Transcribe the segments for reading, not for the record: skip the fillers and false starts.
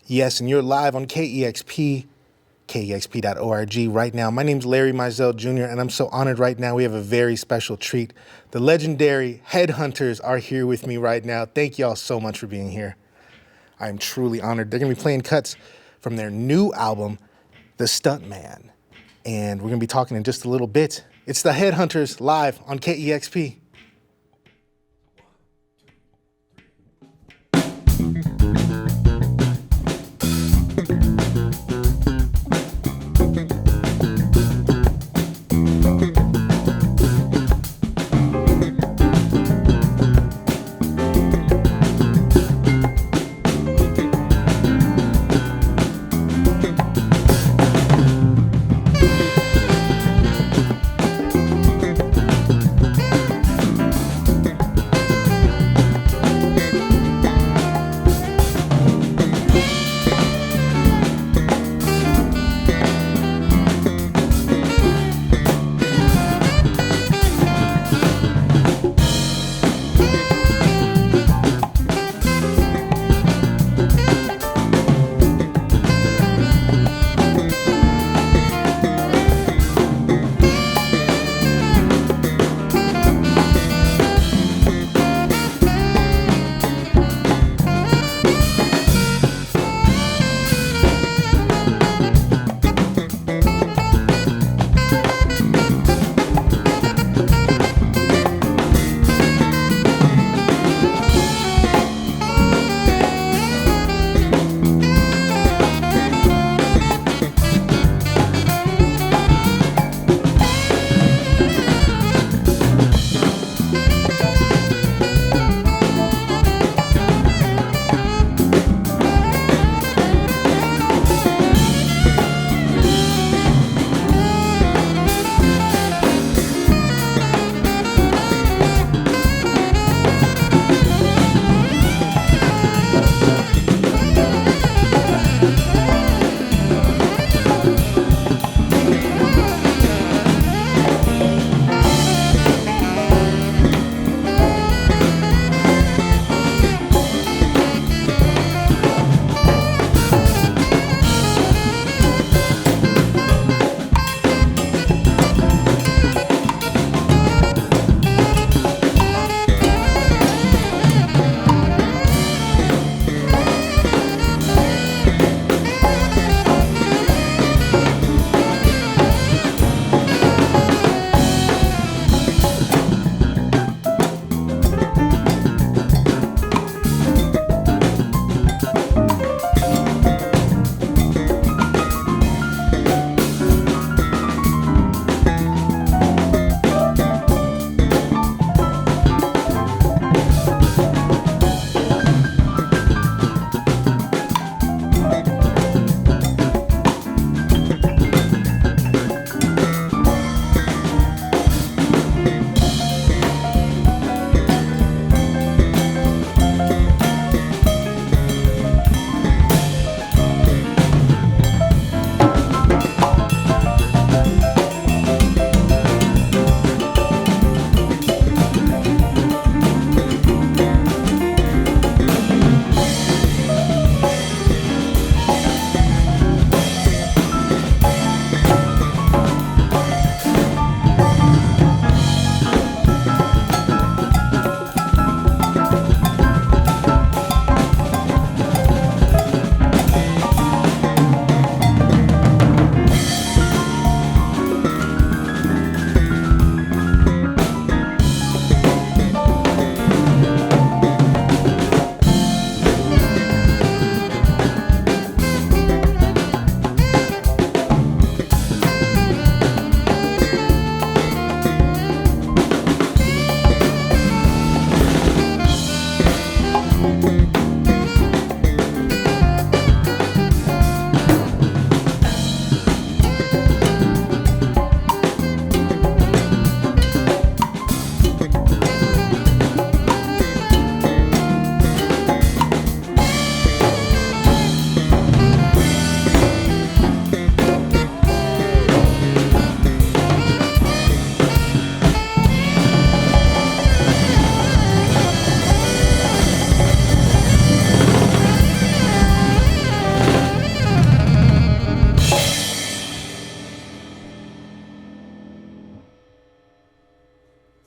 Yes, and you're live on KEXP, KEXP.org right now. My name's Larry Mizell Jr., and I'm so honored right now. We have a very special treat. The legendary Headhunters are here with me right now. Thank y'all so much for being here. I'm truly honored. They're going to be playing cuts from their new album, The Stunt Man. And we're going to be talking in just a little bit. It's the Headhunters live on KEXP.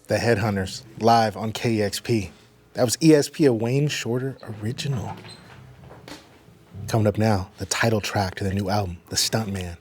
The Headhunters, live on KEXP. That was ESP, a Wayne Shorter original. Coming up now, the title track to the new album, The Stunt Man.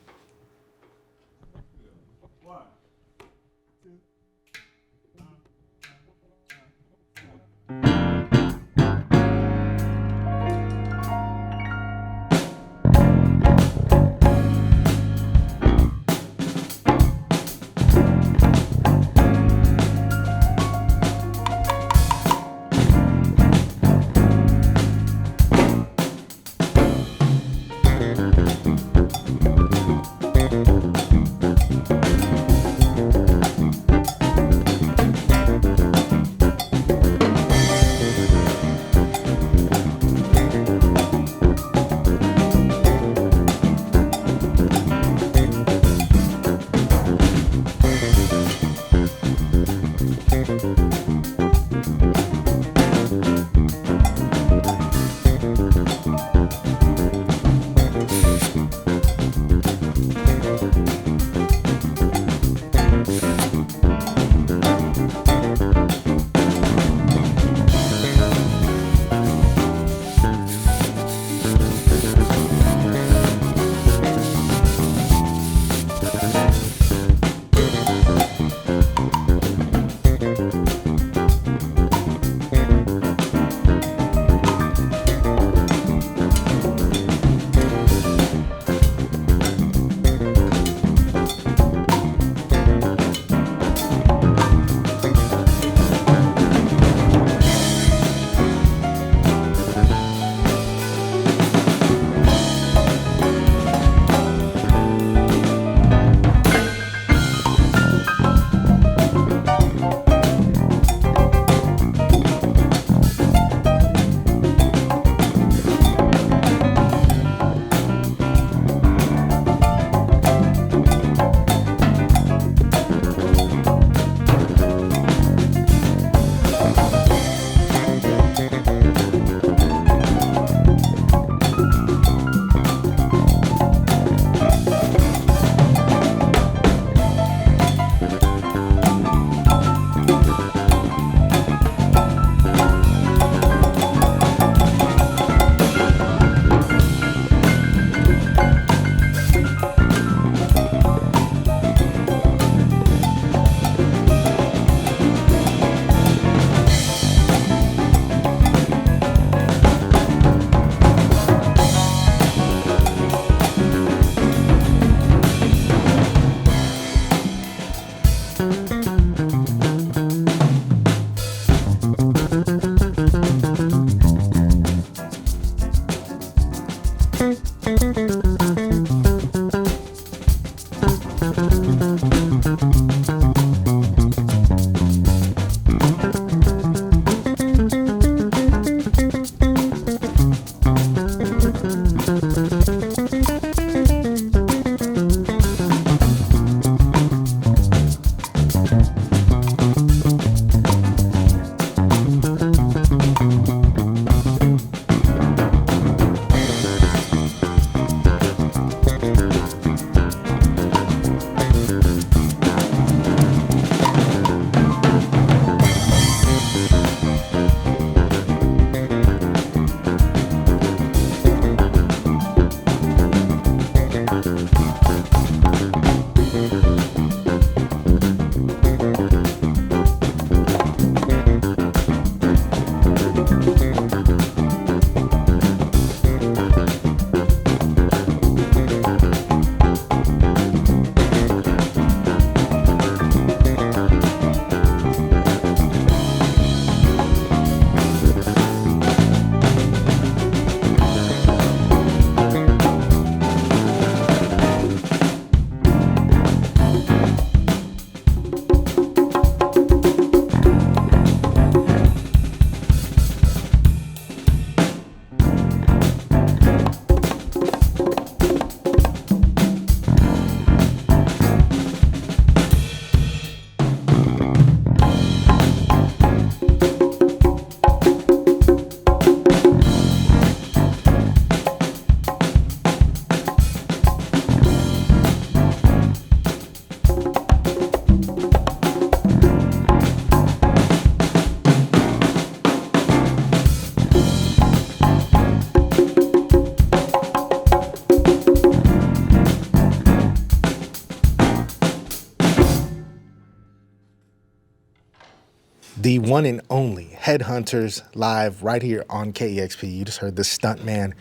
the one and only Headhunters live right here on KEXP. You just heard the Stunt Man.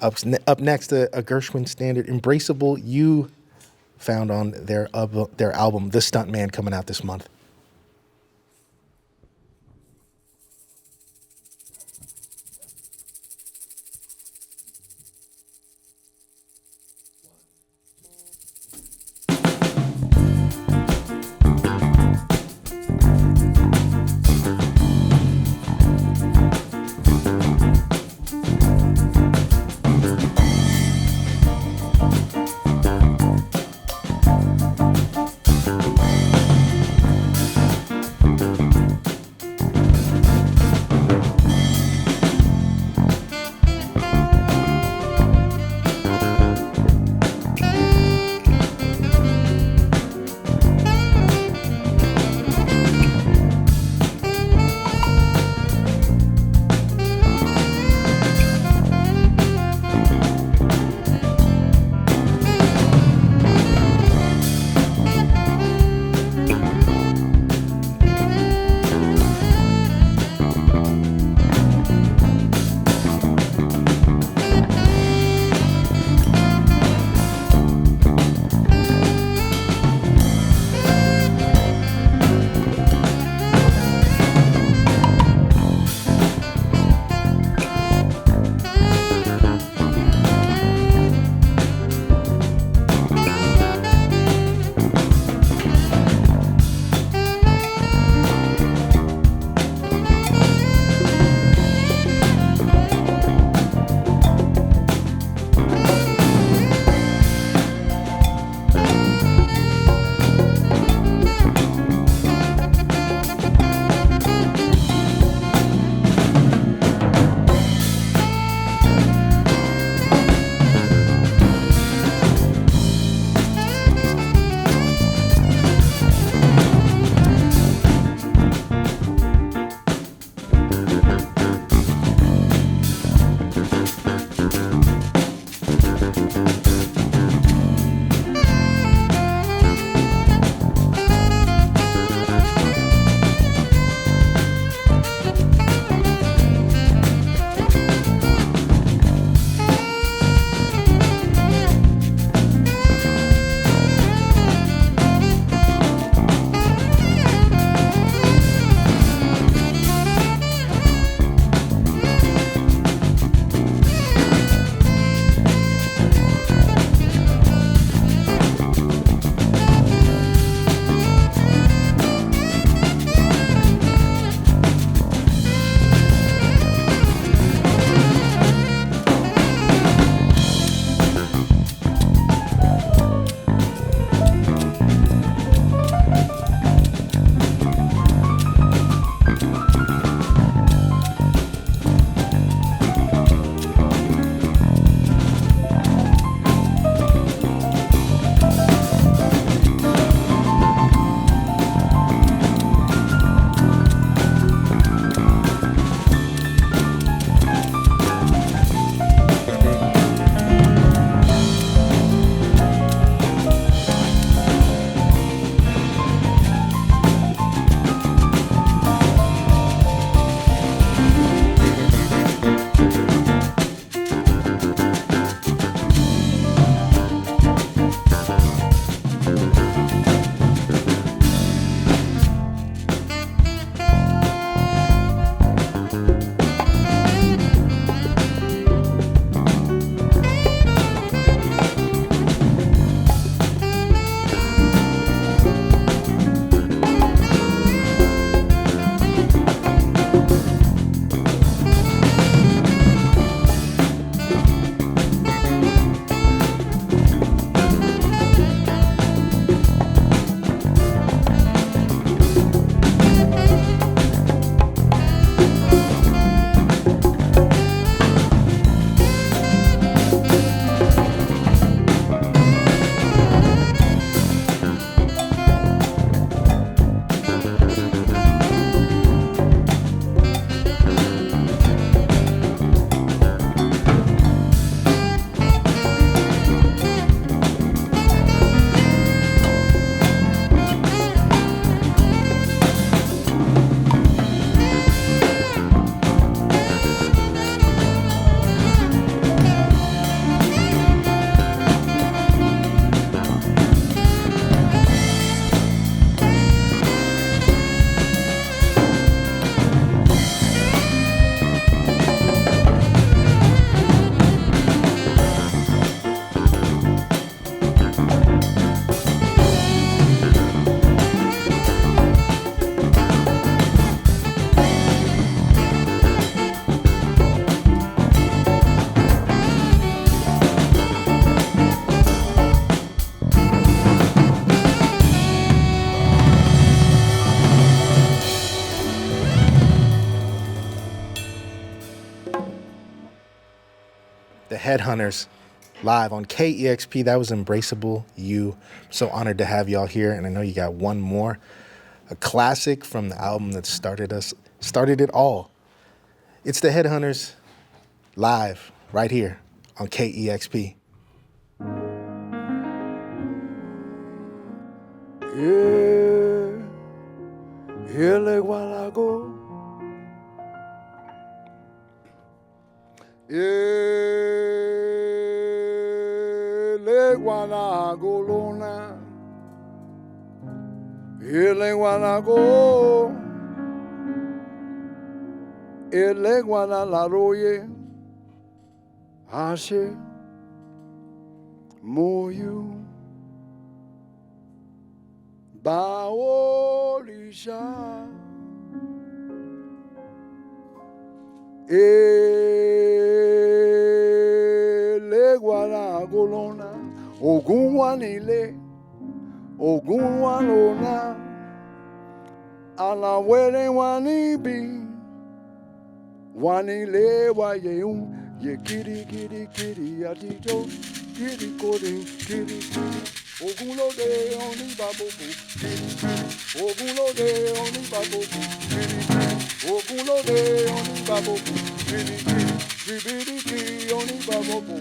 Up next, a Gershwin standard, Embraceable You, found on their album, The Stunt Man, coming out this month. the Headhunters, live on KEXP. That was Embraceable You. I'm so honored to have y'all here, and I know you got one more. A classic from the album that started it all. It's the Headhunters, live, right here on KEXP. Yeah, ele guanago. Ele guanago luna. Ele guanago. Ele guanalaroye. Ashe moyu. Baolisha ele guanagolona ogunwanile ogunwalona alawele wanibi wanile wayeun ye kiri kiri kiri atito kiri kori kiri kiri Ogunlode oni babobu, Ogunlode oni babobu, Ogunlode oni babobu, Shibidi oni babobu.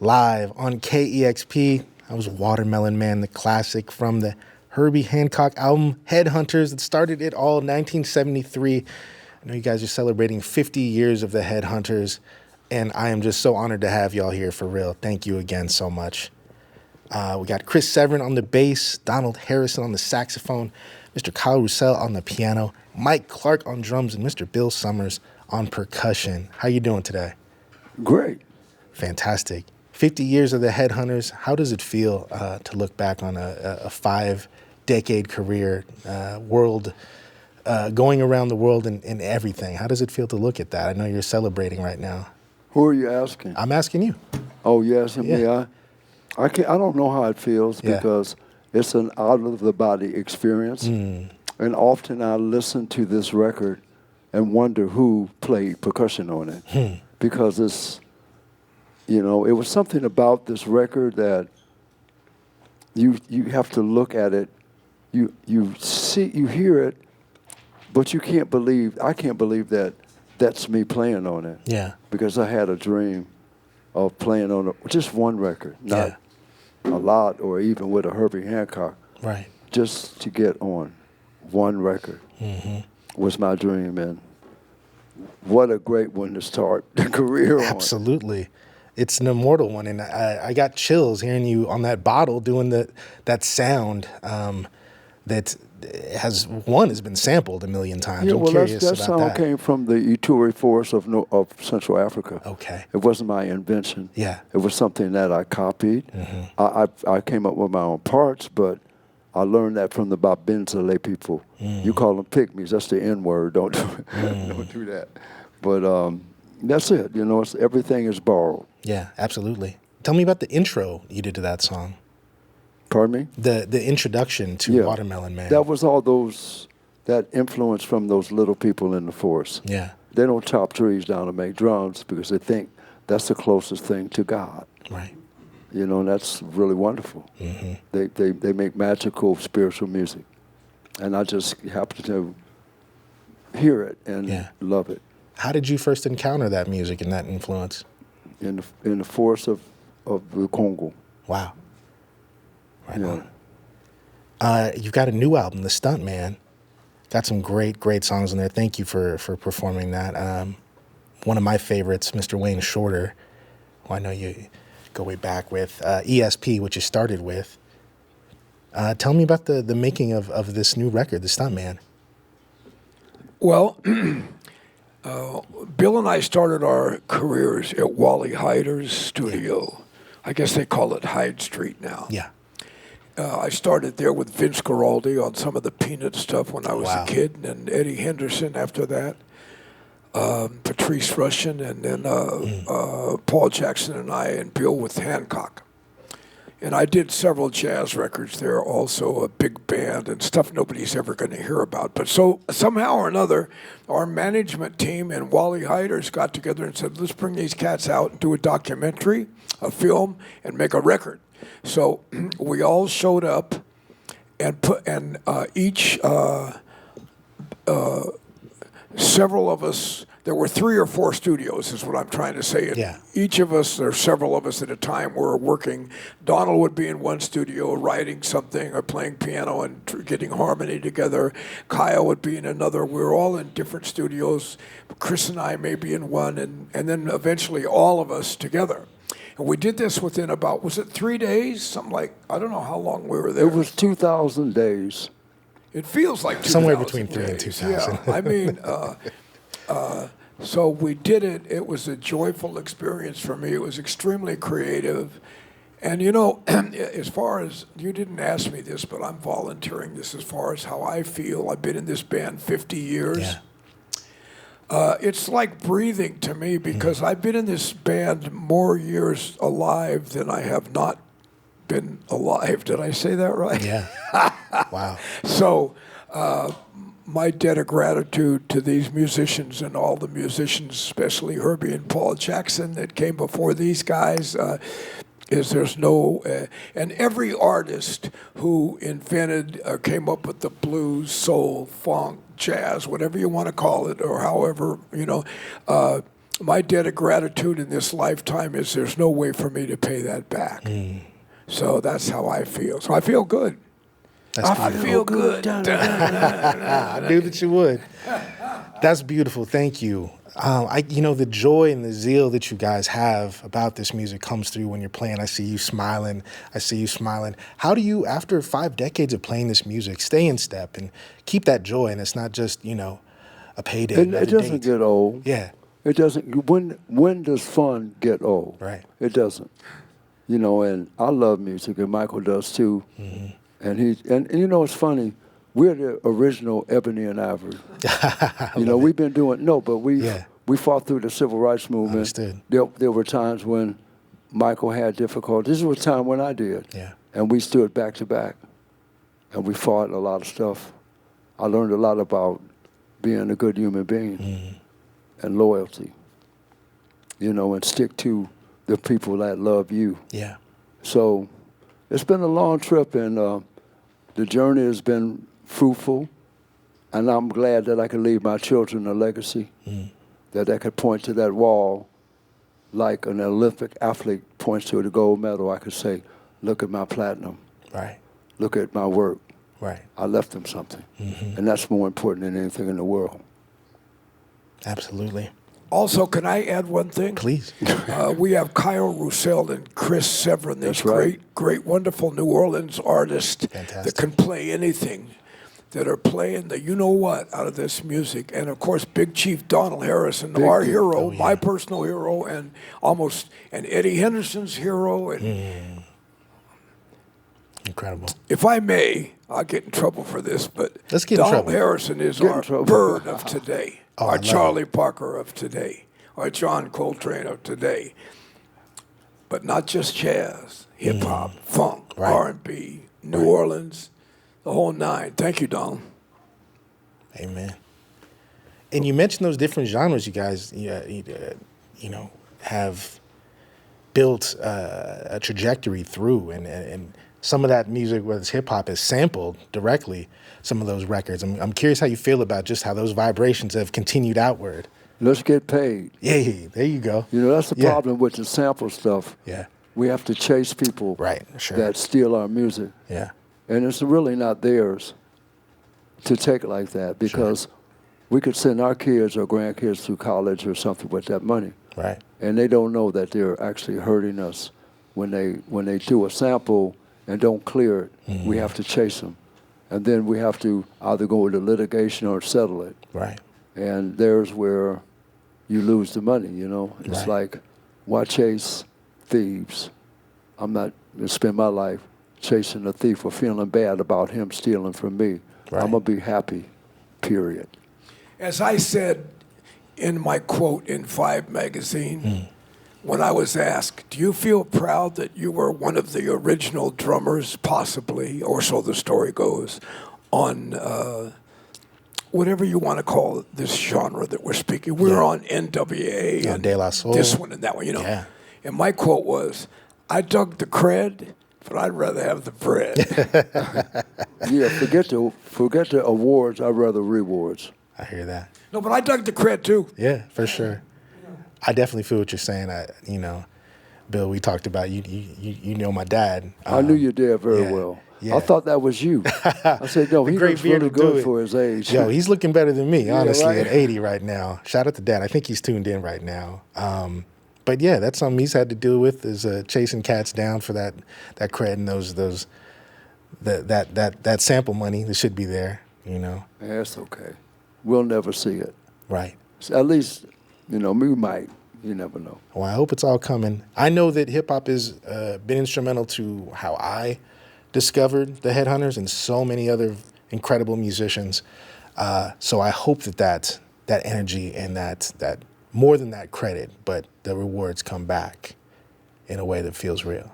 live on KEXP. I was Watermelon Man, the classic from the Herbie Hancock album, Headhunters. It started it all, 1973. I know you guys are celebrating 50 years of the Headhunters, and I am just so honored to have y'all here for real. Thank you again so much. We got Chris Severin on the bass, Donald Harrison on the saxophone, Mr. Kyle Roussel on the piano, Mike Clark on drums, and Mr. Bill Summers on percussion. How you doing today? Great. Fantastic. 50 years of the Headhunters. How does it feel to look back on a 5-decade career, going around the world and everything? How does it feel to look at that? I know you're celebrating right now. Who are you asking? I'm asking you. Oh, yes, Yeah. me. I don't know how it feels because it's an out-of-the-body experience. And often I listen to this record and wonder who played percussion on it. Because it's, it was something about this record that you have to look at it. You hear it, but I can't believe that that's me playing on it. Yeah. Because I had a dream of playing on just one record, not a lot or even with a Herbie Hancock. Right. Just to get on one record was my dream, and what a great one to start the career on. Absolutely. It's an immortal one, and I got chills hearing you on that bottle doing that sound that has been sampled a million times. Yeah, I'm well, curious that about sound that. came from the Ituri forest of Central Africa. Okay. It wasn't my invention. Yeah. It was something that I copied. I came up with my own parts, but I learned that from the Babinzale people. You call them pygmies. That's the N word. Don't do it. Don't do that. But that's it. Everything is borrowed. Yeah, absolutely. Tell me about the intro you did to that song. Pardon me? The introduction to Watermelon Man. That was all that influence from those little people in the forest. Yeah. They don't chop trees down to make drums because they think that's the closest thing to God. Right. And that's really wonderful. They make magical spiritual music. And I just happen to hear it and love it. How did you first encounter that music and that influence? In the forest of the Congo. Wow. Right on. You've got a new album, The Stunt Man. Got some great, great songs in there. Thank you for performing that. One of my favorites, Mr. Wayne Shorter, who I know you go way back with, ESP, which you started with. Tell me about the making of this new record, The Stunt Man. Well, Bill and I started our careers at Wally Hyder's studio. I guess they call it Hyde Street now. Yeah. I started there with Vince Guaraldi on some of the Peanut stuff when I was Wow. a kid, and then Eddie Henderson after that, Patrice Rushen, and then Paul Jackson and I and Bill with Hancock. And I did several jazz records there, also a big band and stuff nobody's ever going to hear about. But so somehow or another, our management team and Wally Hyder's got together and said, let's bring these cats out and do a documentary, a film, and make a record. So we all showed up and several of us, there were 3 or 4 studios is what I'm trying to say. And Yeah. each of us, or several of us at a time, were working. Donald would be in one studio writing something or playing piano and getting harmony together. Kyle would be in another. We were all in different studios. Chris and I may be in one, and then eventually all of us together. And we did this within about, was it 3 days? Something like, I don't know how long we were there. It was 2,000 days. It feels like 2,000 Somewhere between 3 and days. 2,000. Yeah, I mean, so we did it. It was a joyful experience for me. It was extremely creative. And, as far as, you didn't ask me this, but I'm volunteering this as far as how I feel. I've been in this band 50 years. Yeah. It's like breathing to me because I've been in this band more years alive than I have not been alive. Did I say that right? Yeah. Wow. So my debt of gratitude to these musicians and all the musicians, especially Herbie and Paul Jackson that came before these guys, is there's no, and every artist who invented or came up with the blues, soul, funk, jazz, whatever you want to call it, or however, my debt of gratitude in this lifetime is there's no way for me to pay that back. So that's how I feel. So I feel good. I feel good. I knew that you would. That's beautiful. Thank you. The joy and the zeal that you guys have about this music comes through when you're playing. I see you smiling. How do you, after 5 decades of playing this music, stay in step and keep that joy? And it's not just, a payday. It doesn't get old. Yeah. It doesn't. When does fun get old? Right. It doesn't. And I love music, and Michael does too. Mm-hmm. And it's funny. We're the original Ebony and Ivory. We've been doing we fought through the civil rights movement. Understood. There were times when Michael had difficulties. This was a time when I did. Yeah. And we stood back to back, and we fought a lot of stuff. I learned a lot about being a good human being and loyalty. And stick to the people that love you. Yeah. So it's been a long trip, and the journey has been fruitful, and I'm glad that I can leave my children a legacy, that I could point to that wall like an Olympic athlete points to the gold medal. I could say, look at my platinum. Right. Look at my work. Right. I left them something, and that's more important than anything in the world. Absolutely. Also, can I add one thing? Please. We have Kyle Roussel and Chris Severin, these great, wonderful New Orleans artists that can play anything, that are playing the you-know-what out of this music. And, of course, Big Chief Donald Harrison, our hero, my personal hero, and Eddie Henderson's hero. And incredible. If I may, I'll get in trouble for this, but Let's get in Donald trouble. Harrison is our bird of today. Our Charlie Parker of today, our John Coltrane of today, but not just jazz, hip hop, funk, R&B, New Orleans, the whole nine. Thank you, Donald. Amen. And you mentioned those different genres you guys, have built a trajectory through, and some of that music, whether it's hip hop, is sampled directly. Some of those records. I'm curious how you feel about just how those vibrations have continued outward. Let's get paid. Yeah, there you go. That's the problem with the sample stuff. Yeah. We have to chase people that steal our music. Yeah. And it's really not theirs to take it like that, because we could send our kids or grandkids to college or something with that money. Right. And they don't know that they're actually hurting us when they do a sample and don't clear it. We have to chase them. And then we have to either go into litigation or settle it. Right. And there's where you lose the money, It's like, why chase thieves? I'm not going to spend my life chasing a thief or feeling bad about him stealing from me. Right. I'm going to be happy, period. As I said in my quote in Vibe magazine, when I was asked, do you feel proud that you were one of the original drummers, possibly, or so the story goes, on whatever you want to call this genre that we're speaking. We're on NWA and De La Soul. This one and that one, Yeah. And my quote was, I dug the cred, but I'd rather have the bread. Yeah, forget the awards. I'd rather rewards. I hear that. No, but I dug the cred too. Yeah, for sure. I definitely feel what you're saying. Bill, we talked about you know my dad. I knew you did very well. Yeah. I thought that was you. I said, no, he looks really good for his age. Yo, he's looking better than me, honestly, at 80 right now. Shout out to Dad. I think he's tuned in right now. But yeah, that's something he's had to deal with, is chasing cats down for that cred and that sample money that should be there, That's okay. We'll never see it. Right. So at least, we might. You never know. Well, I hope it's all coming. I know that hip-hop has been instrumental to how I discovered the Headhunters and so many other incredible musicians. So I hope that energy and that more than that credit, but the rewards come back in a way that feels real.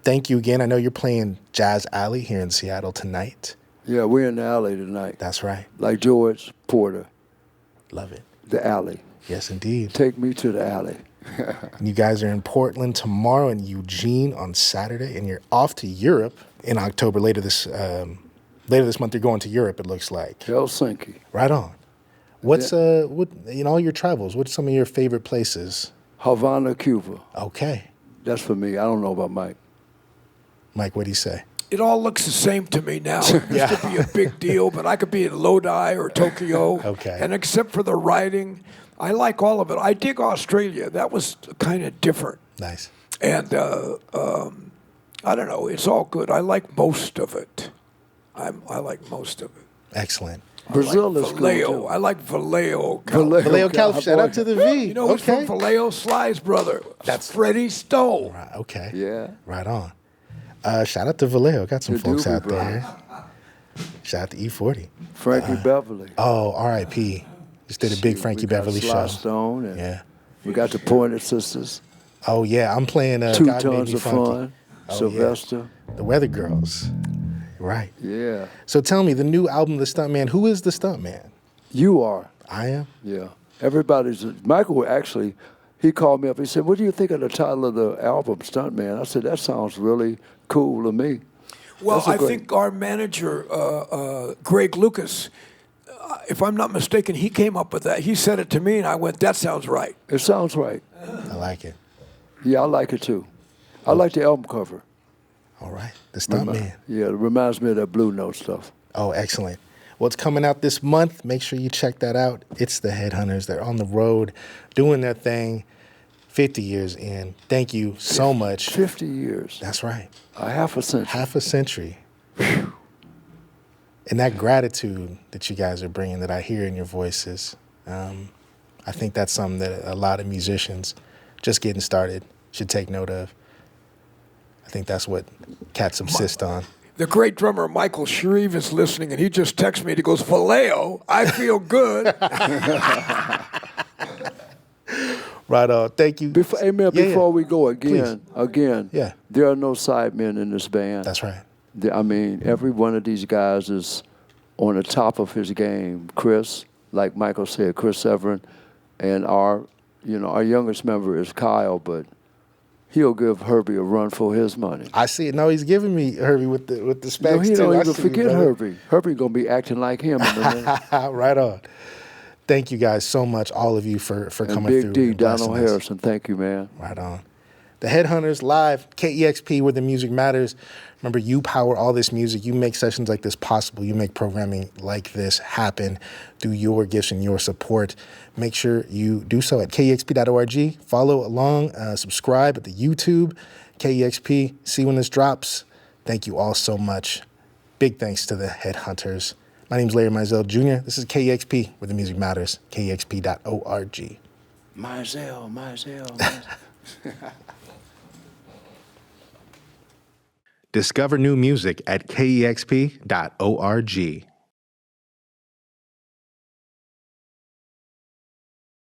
Thank you again. I know you're playing Jazz Alley here in Seattle tonight. Yeah, we're in the alley tonight. That's right. Like George Porter. Love it. The alley. Yes, indeed. Take me to the alley. You guys are in Portland tomorrow and Eugene on Saturday, and you're off to Europe in October. Later this month, you're going to Europe, it looks like. Helsinki. Right on. What's what in all your travels? What's some of your favorite places? Havana, Cuba. Okay, That's for me. I don't know about Mike. Mike, what do you say? It all looks the same to me now. It used to be a big deal, but I could be in Lodi or Tokyo. Okay. And except for the writing, I like all of it. I dig Australia. That was kind of different. Nice. And I don't know. It's all good. I like most of it. I like most of it. Excellent. Brazil is Vallejo. cool, too. I like Vallejo. Vallejo, Cal. Shout out to the V. You know who's okay. from Vallejo? Sly's brother. That's Freddie Stowe. Right, okay. Yeah. Right on. Shout out to Vallejo. Got some The folks Doobie out there. Shout out to E40. Frankie Beverly. Oh, R.I.P. Just did a big Frankie We got Beverly Sly show. Stone and Yeah. we got the Pointer Sisters. Oh yeah, I'm playing 2 God Made Tons Me of Funky. Fun. Oh, Sylvester. Yeah. The Weather Girls. Right. Yeah. So tell me, the new album, The Stunt Man. Who is the Stunt Man? You are. I am. Yeah. Everybody's. Michael actually, he called me up. He said, "What do you think of the title of the album, Stunt Man?" I said, "That sounds really cool to me." Well, That's a I great- think our manager, Greg Lucas, if I'm not mistaken, he came up with that. He said it to me, and I went, "That sounds right." It sounds right. I like it. Yeah, I like it too. I like the album cover. All right. The Stunt Man. Yeah, it reminds me of that Blue Note stuff. Oh, excellent. Well, it's coming out this month. Make sure you check that out. It's the Headhunters. They're on the road doing their thing 50 years in. Thank you so much. 50 years. That's right. A half a century. Half a century. And that gratitude that you guys are bringing that I hear in your voices, I think that's something that a lot of musicians just getting started should take note of. I think that's what cats subsist on. The great drummer Michael Shreve is listening, and he just texted me. He goes, "Vallejo, I feel good." Right on. Thank you. Before we go Please. again, Yeah. there are no sidemen in this band. That's right. I mean, every one of these guys is on the top of his game. Chris, like Michael said, Chris Severin, and our youngest member is Kyle, but he'll give Herbie a run for his money. I see it. No, he's giving me Herbie with the specs He too. don't I even see you, forget brother. Herbie. Herbie gonna be acting like him in a minute. Right on. Thank you guys so much, all of you, for And coming Big through. D, and blessing Donald us. Harrison, thank you, man. Right on. The Headhunters live, KEXP, where the music matters. Remember, you power all this music. You make sessions like this possible. You make programming like this happen through your gifts and your support. Make sure you do so at KEXP.org. Follow along, subscribe at the YouTube, KEXP. See when this drops. Thank you all so much. Big thanks to the Headhunters. My name's Larry Mizell Jr. This is KEXP, where the music matters, KEXP.org. Mizell. Discover new music at KEXP.org.